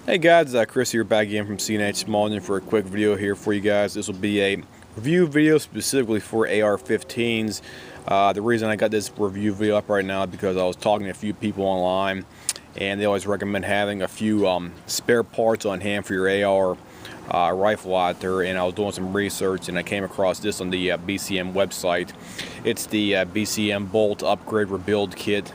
Hey guys, Chris here back again from C&H Small for a quick video here for you guys. This will be a review video specifically for AR-15s. The reason I got this review video up right now is because I was talking to a few people online and they always recommend having a few spare parts on hand for your AR rifle out there, and I was doing some research and I came across this on the BCM website. It's the BCM Bolt Upgrade Rebuild Kit,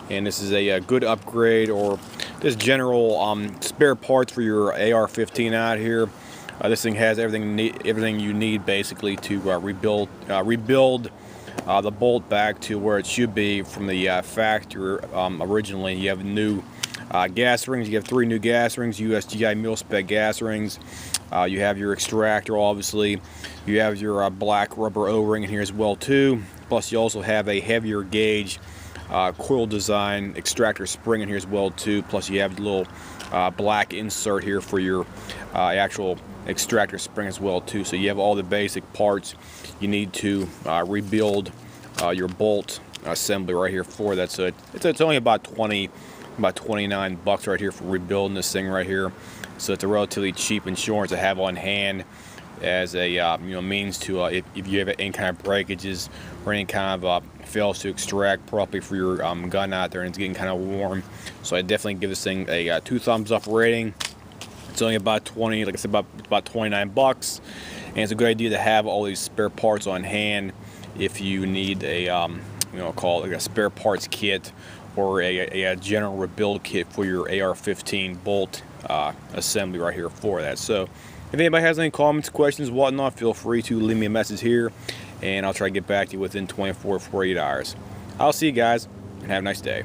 and this is a good upgrade or just general spare parts for your AR-15 out here. This thing has everything you need basically to rebuild the bolt back to where it should be from the factory originally. You have new gas rings. You have 3 new gas rings, USGI mil-spec gas rings. You have your extractor, obviously. You have your black rubber O-ring in here as well too. Plus you also have a heavier gauge coil design extractor spring in here as well too. Plus you have the little black insert here for your actual extractor spring as well too. So you have all the basic parts you need to rebuild your bolt assembly right here for that. So it's only about 29 bucks right here for rebuilding this thing right here. So it's a relatively cheap insurance to have on hand as a means to if you have any kind of breakages or any kind of fails to extract properly for your gun out there and it's getting kind of warm. So I definitely give this thing a 2 thumbs up rating. It's only about 20, like I said, about 29 bucks, and it's a good idea to have all these spare parts on hand if you need a call it like a spare parts kit or a general rebuild kit for your AR-15 bolt assembly right here for that. So if anybody has any comments, questions, whatnot, feel free to leave me a message here and I'll try to get back to you within 24 to 48 hours. I'll see you guys and have a nice day.